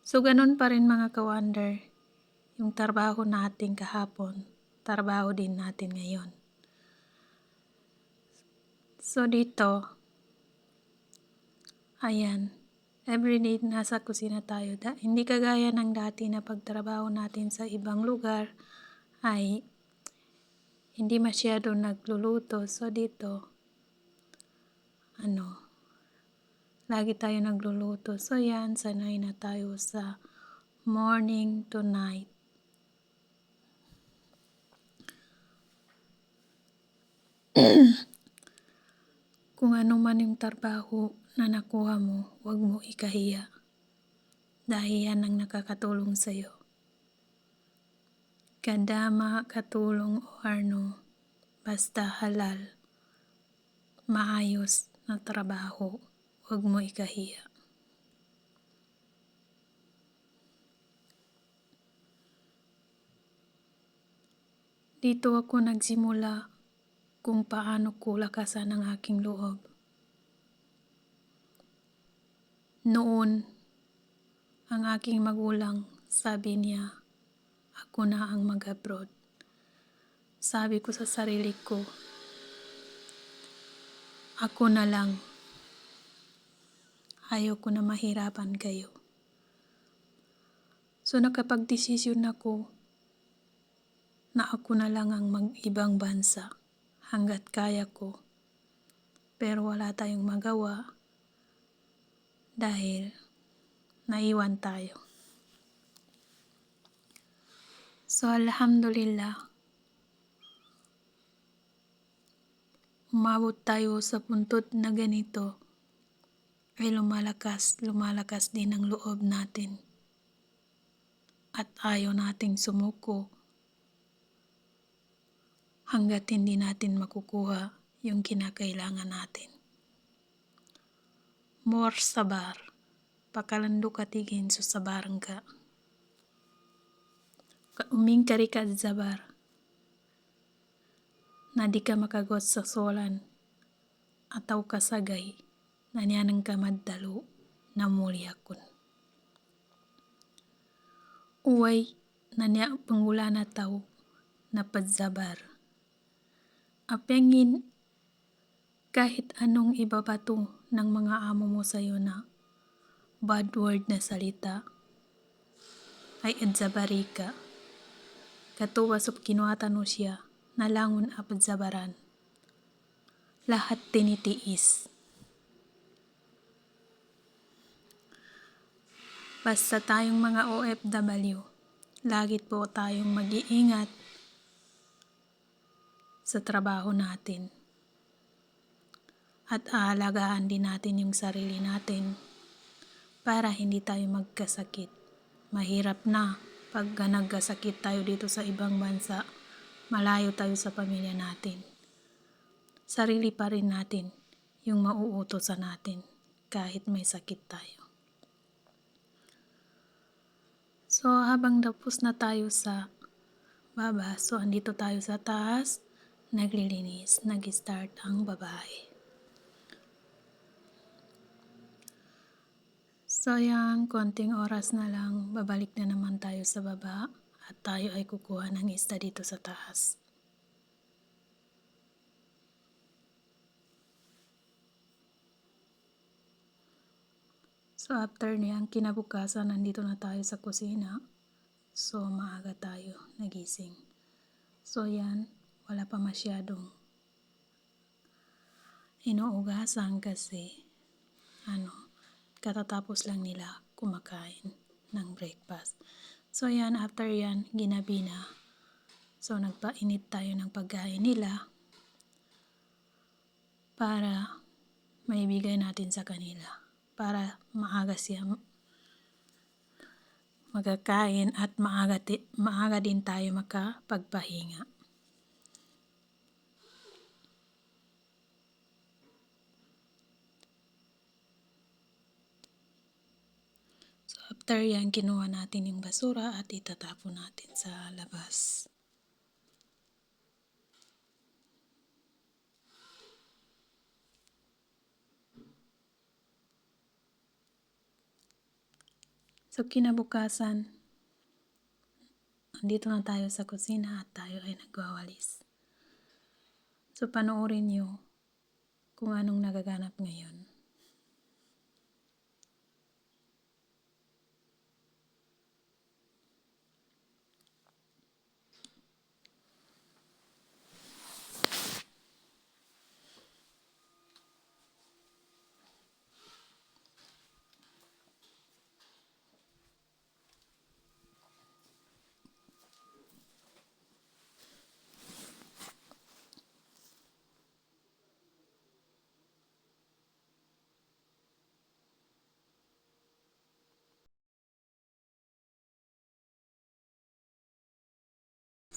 So, ganun pa rin mga ka-wonder, yung trabaho natin kahapon, trabaho din natin ngayon. So, dito, ayan, everyday nasa kusina tayo. Hindi kagaya ng dati na pagtrabaho natin sa ibang lugar ay hindi masyado nagluluto. So, dito, lagi tayo nagluluto. So, yan, sanay na tayo sa morning to night. Kung ano man yung trabaho na nakuha mo, huwag mo ikahiya. Dahil yan ang nakakatulong sa'yo. Kadama, katulong o basta halal, maayos na trabaho, huwag mo ikahiya. Dito ako nagsimula kung paano ko lakasan ang aking loob. Noon, ang aking magulang, sabi niya, ako na ang mag-abroad. Sabi ko sa sarili ko, ako na lang. Ayaw ko na mahirapan kayo. So nakapag-desisyon ako na ako na lang ang mag-ibang bansa hanggat kaya ko. Pero wala tayong magawa dahil naiwan tayo. So alhamdulillah, umabot tayo sa puntod na ganito ay lumalakas din ang loob natin. At ayaw nating sumuko hanggat hindi natin makukuha yung kinakailangan natin. More sabar, pakalando katigin so sabarang ka. Uming karikad sabar, na di ka makagot sa solan, ataw kasagay, na niyanang ka maddalo, na mulyakon. Uway, na niya panggula na tao, na padzabar. Apengin, kahit anong ibabato ng mga amo mo sa'yo na bad word na salita, ay adzabari ka. Katuwa sa kinuatan mo siya, nalangon apadzabaran. Lahat tinitiis. Basta tayong mga OFW, lagi po tayong mag-iingat sa trabaho natin. At aalagaan din natin yung sarili natin para hindi tayo magkasakit. Mahirap na pag nagkasakit tayo dito sa ibang bansa, malayo tayo sa pamilya natin. Sarili pa rin natin yung mauutosan natin kahit may sakit tayo. So habang tapos na tayo sa baba, so andito tayo sa taas, naglilinis, nag-start ang babae. So yan, konting oras na lang, babalik na naman tayo sa baba at tayo ay kukuha ng isda dito sa taas. So after niyan, kinabukasan, nandito na tayo sa kusina. So maaga tayo nagising. So yan, wala pa masyadong inuugasan kasi katatapos lang nila kumakain ng breakfast. So yan, after yan, ginabi na. So nagpainit tayo ng pagkain nila para maibigay natin sa kanila. Para maaga siya magkakain at maaga din tayo makapagpahinga. So after yan, kinuha natin yung basura at itatapon natin sa labas. So kinabukasan, andito na tayo sa kusina at tayo ay nagwawalis. So panoorin nyo kung anong nagaganap ngayon.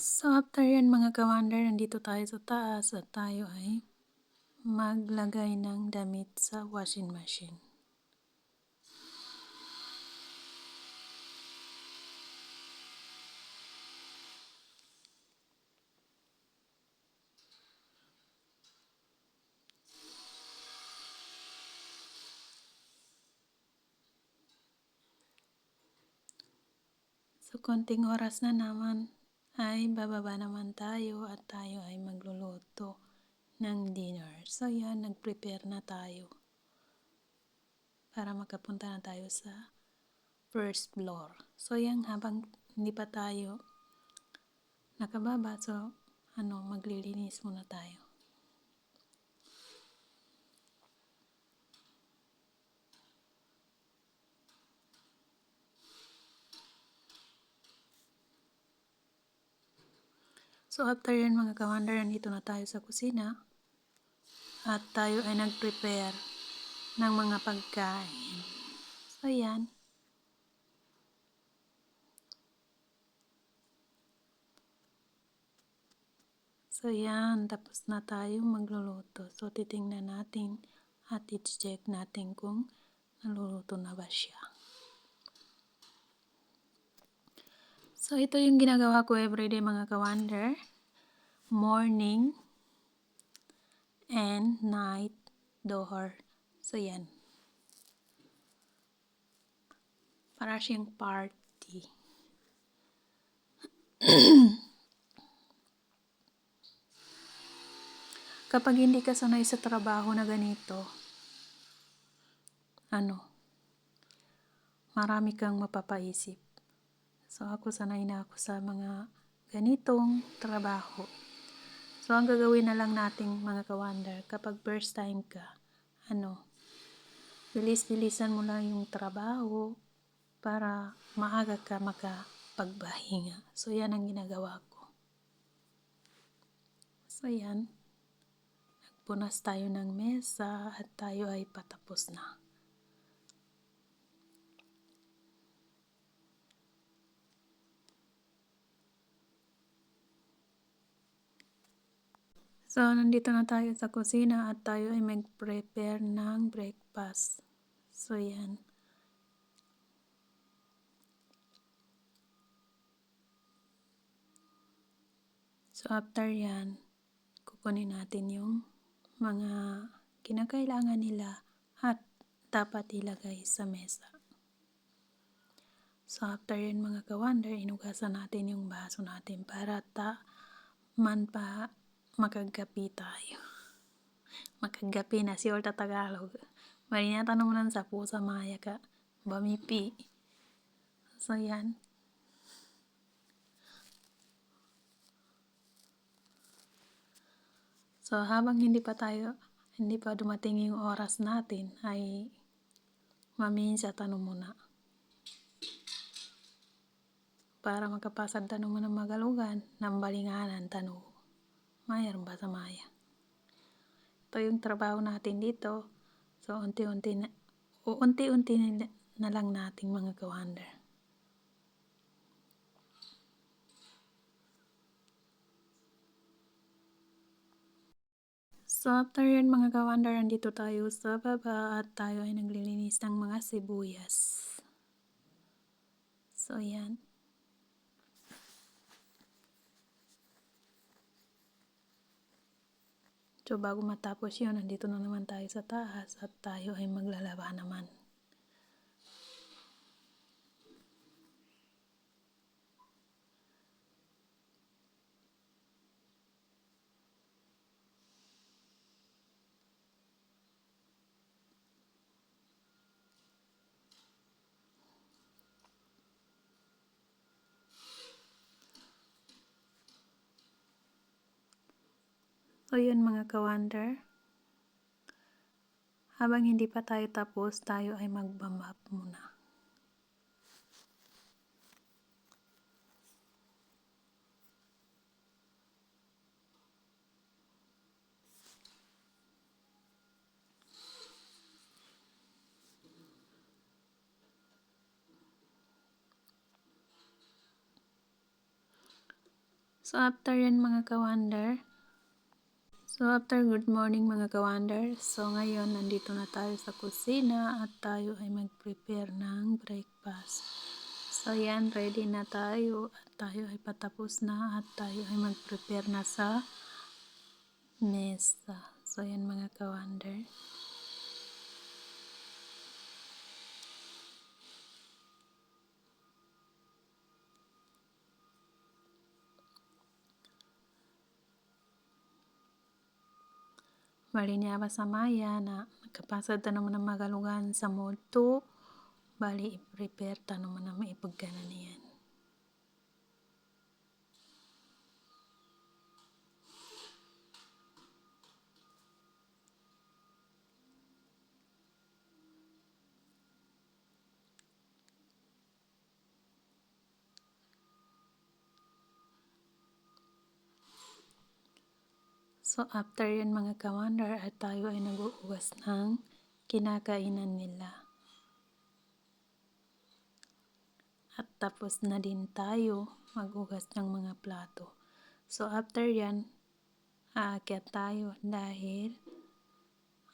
So after yan mga ka-wonder, nandito tayo sa taas at tayo ay maglagay ng damit sa washing machine. So konting oras na naman ay bababa naman tayo at tayo ay magluluto ng dinner. So yan, nag-prepare na tayo para makapunta na tayo sa first floor. So yan, habang hindi pa tayo nakababa, so maglilinis muna tayo. So after yan mga ka-wonder, nandito na tayo sa kusina at tayo ay nag-prepare ng mga pagkain. So yan. So yan, tapos na tayo magluluto. So titingnan natin at i-check natin kung naluluto na ba siya. So ito yung ginagawa ko everyday mga ka-wonder. Morning and night dohor. So yan. Para siyang party. Kapag hindi ka sanay sa trabaho na ganito, marami kang mapapaisip. So ako sanay na ako sa mga ganitong trabaho. So ang gagawin na lang nating mga ka-wonder, kapag first time ka, bilis-bilisan mo lang yung trabaho para maaga ka makapagpahinga. So yan ang ginagawa ko. So yan, nagpunas tayo ng mesa at tayo ay patapos na. So, nandito na tayo sa kusina at tayo ay mag-prepare ng breakfast. So, yan. So, after yan, kukunin natin yung mga kinakailangan nila at dapat ilagay sa mesa. So, after yan mga ka-wonder, inugasan natin yung baso natin para makagapi tayo. Makagapi na si Orta Tagalog. Marina tanong sa pusa maya ka. Bamipi. So, yan. So, habang hindi pa dumating yung oras natin, ay maminsa tanong muna. Para makapasad tanong mo ng magalugan, ng balinganan tanong. Mayroon ba sa maya? Ito yung trabaho natin dito. So, unti-unti na lang nating mga ka-wonder. So, after yan mga ka-wonder, andito tayo sa baba at tayo ay naglilinis ng mga sibuyas. So, yan. So, bago matapos yun, nandito na naman tayo sa taas at tayo ay maglalaba naman. So yun mga ka-wonder, habang hindi pa tayo tapos, tayo ay mag-map muna. So after yan mga ka-wonder, good morning mga ka-wonder. So ngayon nandito na tayo sa kusina at tayo ay mag-prepare ng breakfast. So yan, ready na tayo at tayo ay patapos na at tayo ay mag-prepare na sa mesa. So yan mga ka-wonder. Bali niya sa maya na nakapasad ta naman ang magalugan sa mode 2. Bali i-prepare ta naman na maipagkanan niyan. So after yan mga ka-wonder at tayo ay nag-uugas ng kinakainan nila. At tapos na din tayo mag-ugas ng mga plato. So after yan, aakyat tayo dahil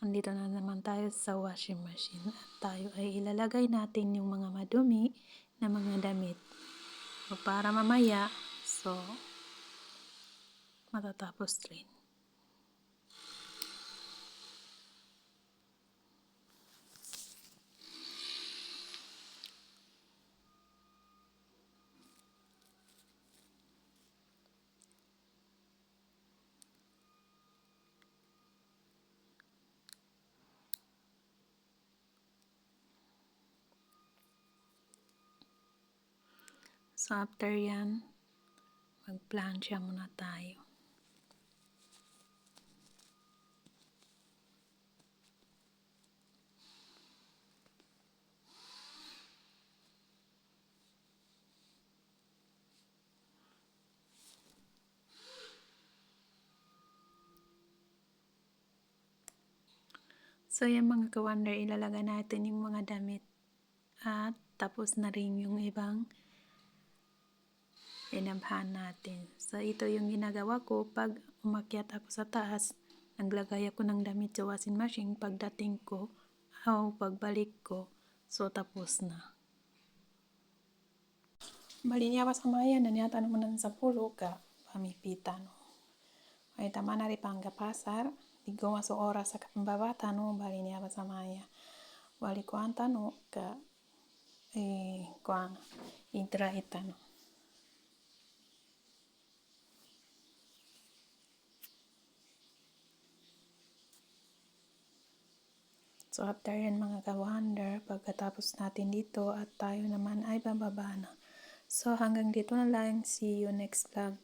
andito na naman tayo sa washing machine at tayo ay ilalagay natin yung mga madumi na mga damit. So para mamaya, matatapos rin. So after yan, mag-plancha muna tayo. So yan mga ka-wonder, ilalagay natin yung mga damit at tapos na rin yung ibang inabhan natin. So ito yung ginagawa ko pag umakyat ako sa taas, naglagay ako ng damit sa washing machine. Pagdating ko o pagbalik ko, so tapos na. Bali niya sa maya na niya tanong mo sa pulo ka pamipita no. Ay tama na rin pangga pasar, digo masuk oras sa kapambabata no, bali niya sa maya. Bali ko ang tanong ka kuang intra itano. So after yan mga ka-wonder, pagkatapos natin dito at tayo naman ay bababa na. So hanggang dito na lang, see you next vlog.